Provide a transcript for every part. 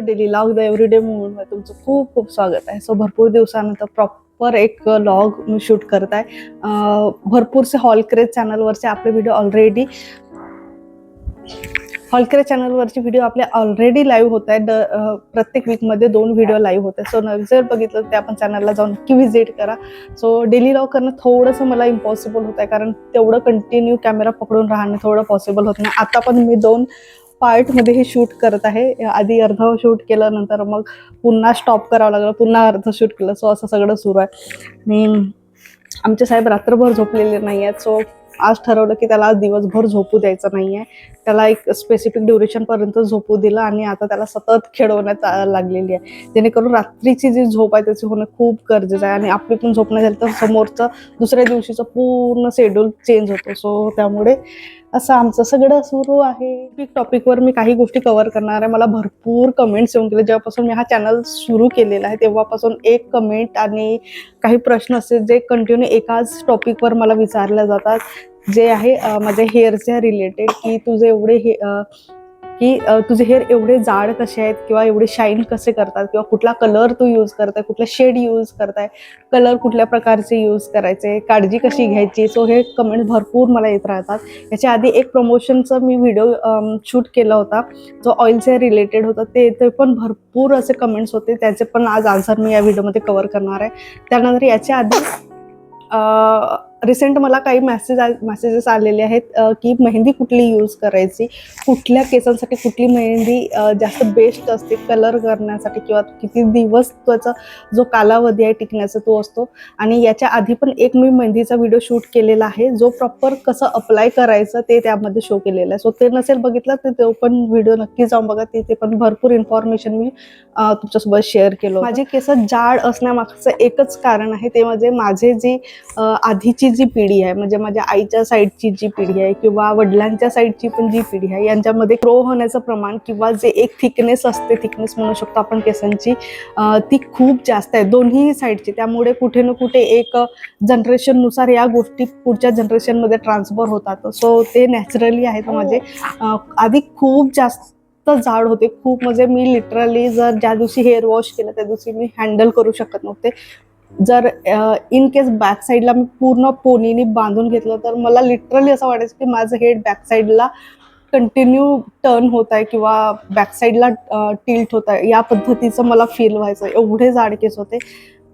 Daily log the everyday मूव्हमेंटमध्ये तुमचं खूप खूप स्वागत आहे. सो भरपूर दिवसानंतर प्रॉपर एक लॉग मी शूट करत आहे. भरपूरसे हॉलक्रेज चॅनलवरचे आपले व्हिडिओ ऑलरेडी आपले ऑलरेडी लाईव्ह होत आहेत. प्रत्येक वीकमध्ये 2 व्हिडिओ लाईव्ह होते. सो जर बघितलं ते आपण चॅनलला जाऊन नक्की व्हिजिट करा. सो डेली लॉग करणं थोडंसं मला इम्पॉसिबल होत आहे, कारण तेवढं कंटिन्यू कॅमेरा पकडून राहणं थोडं पॉसिबल होत नाही. आता पण मी 2 पार्टमध्ये हे शूट करत आहे. आधी अर्धं शूट केलं, नंतर मग पुन्हा स्टॉप करावं लागलं, पुन्हा अर्धं शूट केलं. सो असं सगळं सुरू आहे. आणि आमचे साहेब रात्रभर झोपलेले नाही आहेत. सो आज ठरवलं की त्याला आज दिवसभर झोपू द्यायचं नाही आहे. त्याला एक स्पेसिफिक ड्युरेशनपर्यंत झोपू दिलं आणि आता त्याला सतत खेळवण्यात लागलेली आहे, जेणेकरून रात्रीची जी झोप आहे त्याची होणं खूप गरजेचं आहे. आणि आपली पण झोप नाही झाली तर समोरचं दुसऱ्या दिवशीचं पूर्ण शेड्यूल चेंज होतो. सो त्यामुळे असं आमचं सगळं सुरू आहे. एक टॉपिकवर मी काही गोष्टी कव्हर करणार आहे. मला भरपूर कमेंट्स येऊन गेले जेव्हापासून मी हा चॅनल सुरू केलेला आहे, तेव्हापासून एक कमेंट आणि काही प्रश्न असे जे कंटिन्यू एकाच टॉपिकवर मला विचारले जातात, जे आहे माझ्या हेअरच्या रिलेटेड, की तुझे हेअर एवढे जाड कसे आहेत, किंवा एवढे शाईन कसे करतात, किंवा कुठला कलर तू यूज करताय, कुठला शेड यूज करताय, कलर कुठल्या प्रकारचे यूज करायचे, काळजी कशी घ्यायची. सो हे कमेंट भरपूर मला येत राहतात. याच्या आधी एक प्रमोशनचा मी व्हिडिओ शूट केला होता जो ऑइलच्या रिलेटेड होता. ते पण भरपूर असे कमेंट्स होते, त्याचे पण आज आन्सर मी या व्हिडिओमध्ये कव्हर करणार आहे. त्यानंतर याच्या आधी रिसेंट मला काही मेसेजेस आलेले आहेत की मेहंदी कुठली यूज करायची, कुठल्या केसांसाठी कुठली मेहंदी जास्त बेस्ट असते कलर करण्यासाठी, किंवा किती दिवस त्याचा जो कालावधी आहे टिकण्याचा तो असतो. आणि याच्या आधी पण एक मी मेहंदीचा व्हिडिओ शूट केलेला आहे, जो प्रॉपर कसं अप्लाय करायचं ते त्यामध्ये शो केलेलं आहे. सो ते नसेल बघितलं तर तो पण व्हिडिओ नक्की जाऊन बघा. तिथे पण भरपूर इन्फॉर्मेशन मी तुमच्यासोबत शेअर केलं. माझी केस जाड असण्यामागचं एकच कारण आहे, ते म्हणजे माझे जी आधीची जी पिढी आहे, म्हणजे माझ्या आईच्या साईडची जी पिढी आहे किंवा वडिलांच्या साईडची पण जी पिढी आहे, यांच्यामध्ये ग्रो होण्याचं प्रमाण किंवा जे एक थिकनेस असते, थिकनेस म्हणू शकतो आपण केसांची, ती खूप जास्त आहे दोन्ही साईडची. त्यामुळे कुठे ना कुठे एक जनरेशननुसार या गोष्टी पुढच्या जनरेशनमध्ये ट्रान्सफर होतात. सो ते नॅचरली आहेत. माझे आधी खूप जास्त जाड होते, खूप, म्हणजे मी लिटरली जर ज्या दिवशी हेअर वॉश केलं त्या दिवशी मी हँडल करू शकत नव्हते. जर इन केस बॅक साईडला मी पूर्ण पोनीने बांधून घेतलं तर मला लिटरली असं वाटायचं की माझं हेड बॅक साईडला कंटिन्यू टर्न होत आहे, किंवा बॅक साईडला टिल्ट होत आहे, या पद्धतीचं मला फील व्हायचं. एवढे जाड केस होते.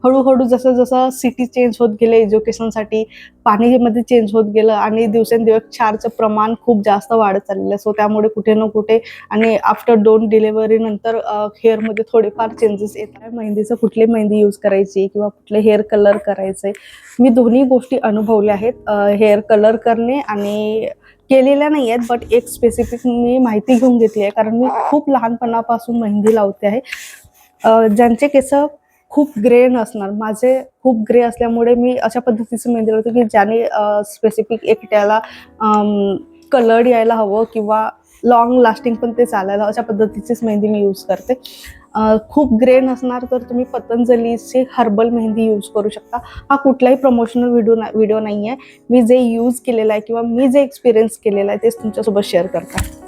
हळूहळू जसं जसं सिटी चेंज होत गेले एज्युकेशनसाठी, पाणीमध्ये चेंज होत गेलं, आणि दिवसेंदिवस क्षारचं प्रमाण खूप जास्त वाढत चाललेलं आहे. सो त्यामुळे कुठे ना कुठे, आणि आफ्टर 2 डिलेव्हरी नंतर हेअरमध्ये थोडेफार चेंजेस येत आहे. मेहंदीचं कुठली मेहंदी यूज करायची किंवा कुठले हेअर कलर करायचे, मी दोन्ही गोष्टी अनुभवल्या आहेत. हेअर कलर करणे आणि केलेल्या नाही आहेत, बट एक स्पेसिफिक मी माहिती घेऊन घेतली आहे, कारण मी खूप लहानपणापासून मेहंदी लावते आहे. ज्यांचे केस खूप ग्रे नसणार, माझे खूप ग्रे असल्यामुळे मी अशा पद्धतीचं मेहंदी लावते की ज्याने स्पेसिफिक एक त्याला कलर यायला हवं, किंवा लॉंग लास्टिंग पण ते चालायला, अशा पद्धतीचीच मेहंदी मी यूज करते. खूप ग्रे नसणार तर तुम्ही पतंजलीची हर्बल मेहंदी यूज करू शकता. हा कुठलाही प्रमोशनल व्हिडिओ नाही आहे. मी जे यूज केलेलं आहे किंवा मी जे एक्सपिरियन्स केलेलं आहे तेच तुमच्यासोबत शेअर करते.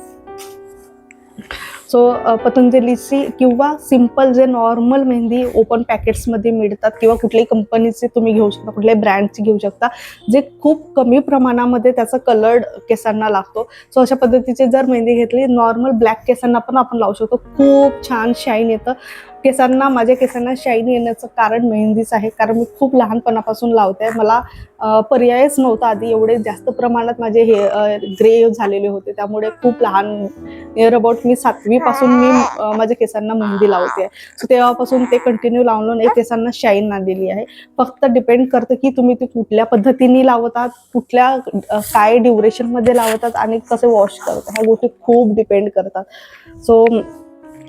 सो पतंजलीची किंवा सिम्पल जे नॉर्मल मेहंदी ओपन पॅकेट्समध्ये मिळतात, किंवा कुठल्याही कंपनीचे तुम्ही घेऊ शकता, कुठल्याही ब्रँडची घेऊ शकता, जे खूप कमी प्रमाणामध्ये त्याचा कलर केसांना लागतो. सो अशा पद्धतीची जर मेहंदी घेतली, नॉर्मल ब्लॅक केसांना पण आपण लावू शकतो. खूप छान शाईन येतं केसांना. माझ्या केसांना शाईन येण्याचं कारण मेहंदीच आहे, कारण मी खूप लहानपणापासून लावते. मला पर्यायच नव्हता. आधी एवढे जास्त प्रमाणात माझे ग्रे झालेले होते, त्यामुळे खूप लहान, नियर अबाउट मी 7वी पासून मी माझ्या केसांना मेहंदी लावते. सो तेव्हापासून ते कंटिन्यू लावून एक केसांना शाईन आलेली आहे. फक्त डिपेंड करतं की तुम्ही ते कुठल्या पद्धतीने लावतात, कुठल्या काय ड्युरेशनमध्ये लावतात, आणि कसे वॉश करतात, ह्या गोष्टी खूप डिपेंड करतात. सो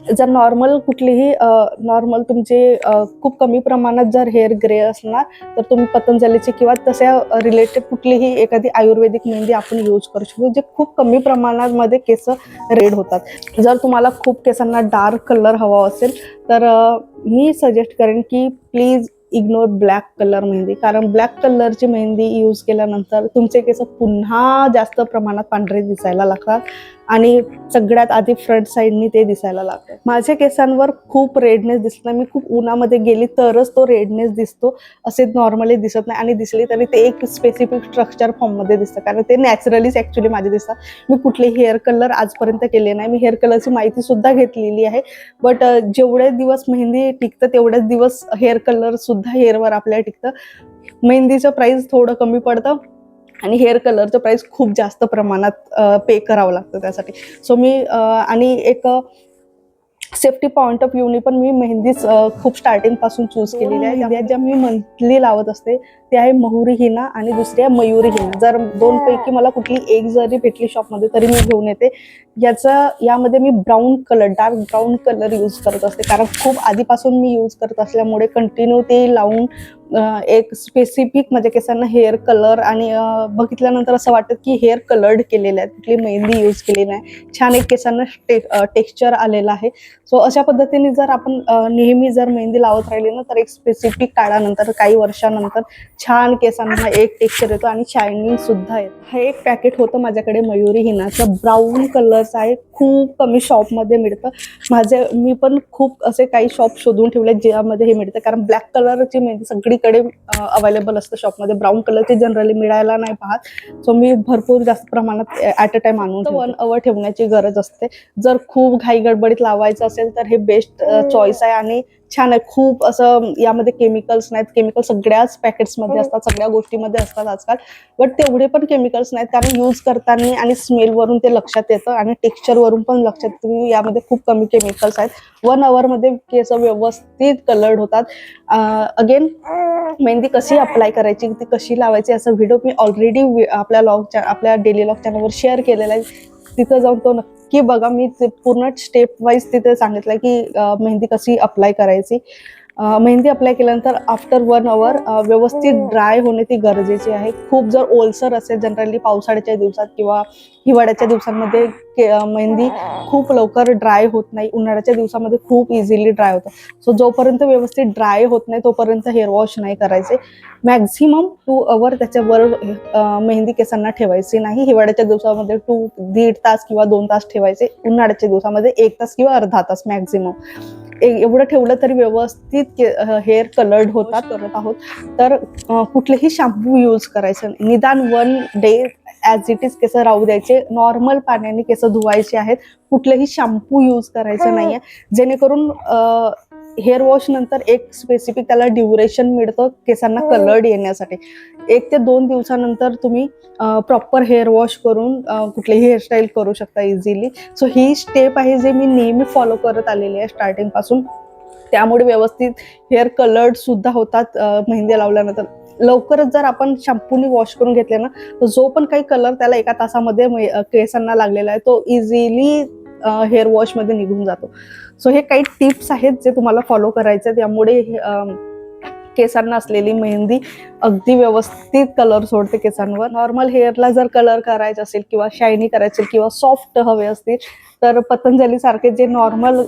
जर नॉर्मल कुठलीही नॉर्मल तुमचे खूप कमी प्रमाणात जर हेअर ग्रे असणार, तर तुम्ही पतंजलीची किंवा तशा रिलेटेड कुठलीही एखादी आयुर्वेदिक मेहंदी आपण यूज करू शकतो, जे खूप कमी प्रमाणामध्ये केस रेड होतात. जर तुम्हाला खूप केसांना डार्क कलर हवा असेल तर मी सजेस्ट करेन की please ignore black colour mehndi, कारण ब्लॅक कलरची मेहंदी यूज केल्यानंतर तुमचे केस पुन्हा जास्त प्रमाणात पांढरे दिसायला लागतात आणि सगळ्यात आधी फ्रंट साईडनी ते दिसायला लागतं. माझ्या केसांवर खूप रेडनेस दिसला, मी खूप उन्हामध्ये गेली तरच तो रेडनेस दिसतो, असे नॉर्मली दिसत नाही. आणि दिसली तरी ते एक स्पेसिफिक स्ट्रक्चर फॉर्ममध्ये दिसतं, कारण ते नॅचरलीच ॲक्च्युली माझे दिसतात. मी कुठले हेअर कलर आजपर्यंत केले नाही, मी हेअर कलरची माहिती सुद्धा घेतलेली आहे, बट जेवढे दिवस मेहंदी टिकतं तेवढेच दिवस हेअर कलर सुद्धा हेअरवर आपल्या टिकतं. मेहंदीचं प्राईस थोडं कमी पडतं आणि हेअर कलरचं प्राईस खूप जास्त प्रमाणात पे करावं लागतं त्यासाठी. सो मी आणि एक सेफ्टी पॉईंट ऑफ व्ह्यूनी पण मी मेहंदीच खूप स्टार्टिंगपासून चूज केलेली आहे. त्यामुळे ज्या मी मंथली लावत असते ते आहे महुरी हिना आणि दुसरी आहे मयुरी हिना. जर दोनपैकी मला कुठली एक जरी भेटली शॉपमध्ये तरी मी घेऊन येते. यामध्ये मी brown colour, dark brown colour use करत असते, कारण खूप आधीपासून मी यूज करत असल्यामुळे कंटिन्यू ते लावून एक स्पेसिफिक माझ्या केसांना हेअर कलर आणि बघितल्यानंतर असं वाटतं की हेअर कलर्ड केलेले आहेत, कुठली मेहंदी यूज केली नाही. छान एक केसांना टेक्स्चर आलेलं आहे. सो अशा पद्धतीने जर आपण नेहमी जर मेहंदी लावत राहिली ना तर एक स्पेसिफिक काळानंतर काही वर्षानंतर छान केसांना एक टेक्स्चर येतो आणि शायनिंग सुद्धा येतो. हे एक पॅकेट होतं माझ्याकडे मयुरी हिनाचं, ब्राऊन कलरचं आहे, खूप कमी शॉपमध्ये मिळतं. मी पण खूप असे काही शॉप शोधून ठेवले ज्यामध्ये हे मिळतं, कारण ब्लॅक कलरची मेहंदी सगळीकडे अवेलेबल असतं शॉपमध्ये, ब्राऊन कलरची जनरली मिळायला नाही पाहत. सो मी भरपूर जास्त प्रमाणात ॲट अ टाइम आणून 1 अवर ठेवण्याची गरज असते. जर खूप घाई गडबडीत लावायचं असेल तर हे बेस्ट चॉईस आहे आणि छान आहे. खूप असं यामध्ये केमिकल्स नाहीत, केमिकल सगळ्याच पॅकेट्समध्ये असतात, सगळ्या गोष्टीमध्ये असतात आजकाल, बट तेवढे पण केमिकल्स नाहीत, कारण यूज करताना आणि स्मेलवरून ते लक्षात येतं आणि टेक्स्चरवरून पण लक्षात येतं की यामध्ये खूप कमी केमिकल्स आहेत. 1 अवरमध्ये केस व्यवस्थित कलर्ड होतात. अगेन मेहंदी कशी अप्लाय करायची, ती कशी लावायची याचा व्हिडिओ मी ऑलरेडी आपल्या डेली लॉग चॅनलवर शेअर केलेला आहे, तिथं जाऊन तो नक्की बघा. मी ते पूर्ण स्टेप वाईज तिथे सांगितलं की मेहंदी कशी अप्लाय करायची. मेहंदी अप्लाय केल्यानंतर आफ्टर 1 अवर व्यवस्थित ड्राय होणे ती गरजेची आहे. खूप जर ओलसर असेल, जनरली पावसाळ्याच्या दिवसात किंवा हिवाळ्याच्या दिवसांमध्ये मेहंदी खूप लवकर ड्राय होत नाही, उन्हाळ्याच्या दिवसामध्ये खूप इझिली ड्राय होतं. सो जोपर्यंत व्यवस्थित ड्राय होत नाही तोपर्यंत हेअर वॉश नाही करायचे. मॅक्झिमम 2 अवर त्याच्यावर मेहंदी केसांना ठेवायची नाही. हिवाळ्याच्या दिवसामध्ये 1.5 तास किंवा 2 तास ठेवायचे, उन्हाळ्याच्या दिवसामध्ये 1 तास किंवा अर्धा तास मॅक्झिमम. एवढं ठेवलं तरी व्यवस्थित हेअर कलर्ड होतात. करत आहोत तर कुठलेही शॅम्पू यूज करायचं, निदान 1 डे ॲज इट इज केस राहू द्यायचे. नॉर्मल पाण्याने केस धुवायचे आहेत, कुठलेही शॅम्पू यूज करायचं नाहीये, जेणेकरून हेअर वॉश नंतर एक स्पेसिफिक त्याला ड्युरेशन मिळतं केसांना कलर्ड येण्यासाठी. 1 ते 2 दिवसानंतर तुम्ही प्रॉपर हेअर वॉश करून कुठलीही हेअरस्टाईल करू शकता इझिली. सो ही स्टेप आहे जे मी नेहमी फॉलो करत आलेली आहे स्टार्टिंगपासून. त्यामुळे व्यवस्थित हेअर कलर्ड सुद्धा होतात मेहंदी लावल्यानंतर. लवकरच जर आपण शॅम्पूने वॉश करून घेतले ना तर जो पण काही कलर त्याला 1 तासामध्ये केसांना लागलेला आहे तो इझिली हेअर वॉशमध्ये निघून जातो. सो हे काही टिप्स आहेत जे तुम्हाला फॉलो करायचे आहेत, यामुळे केसांना असलेली मेहंदी अगदी व्यवस्थित कलर सोडते केसांवर. नॉर्मल हेअरला जर कलर करायचा असेल किंवा शायनी करायचे किंवा सॉफ्ट हवे असतील तर पतंजली सारखे जे नॉर्मल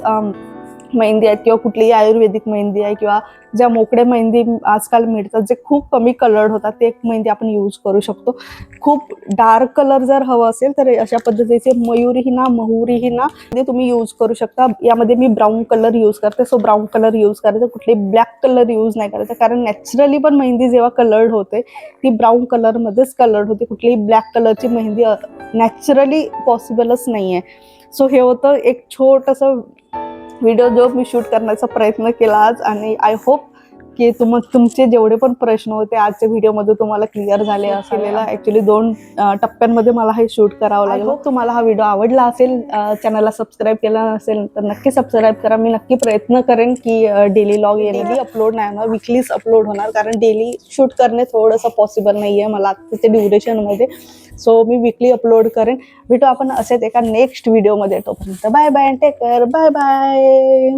मेहंदी आहेत किंवा कुठलीही आयुर्वेदिक मेहंदी आहे किंवा ज्या मोकळ्या मेहंदी आजकाल मिळतात जे खूप कमी कलर्ड होतात ते मेहंदी आपण यूज करू शकतो. खूप डार्क कलर जर हवं असेल तर अशा पद्धतीचे मयुरी हिना, महुरी हिना तुम्ही यूज करू शकता. यामध्ये मी ब्राऊन कलर यूज करते, सो ब्राऊन कलर यूज करायचं, कुठली ब्लॅक कलर यूज नाही करायचं, कारण नॅचरली पण मेहंदी जेव्हा कलर्ड होते ती ब्राऊन कलरमध्येच कलर्ड होते. कुठलीही ब्लॅक कलरची मेहंदी नॅचरली पॉसिबलच नाही आहे. सो हे होतं एक छोटंसं व्हिडिओ जो मी शूट करण्याचा प्रयत्न केला आज, आणि आय होप की तुमचे जेवढे पण प्रश्न होते आजच्या व्हिडिओमध्ये तुम्हाला क्लिअर झाले असेल. ॲक्च्युली 2 टप्प्यांमध्ये मला हे शूट करावं लागलं. होप तुम्हाला हा व्हिडिओ आवडला असेल. चॅनलला सबस्क्राईब केला नसेल तर नक्की सबस्क्राईब करा. मी नक्की प्रयत्न करेन की डेली लॉग डेली अपलोड नाही होणार, विकलीच अपलोड होणार, कारण डेली शूट करणे थोडंसं पॉसिबल नाही आहे मला आत्ताच्या ड्युरेशनमध्ये. सो मी विकली अपलोड करेन. भेटू आपण असेच एका नेक्स्ट व्हिडिओमध्ये. तोपर्यंत bye bye, take care, bye bye.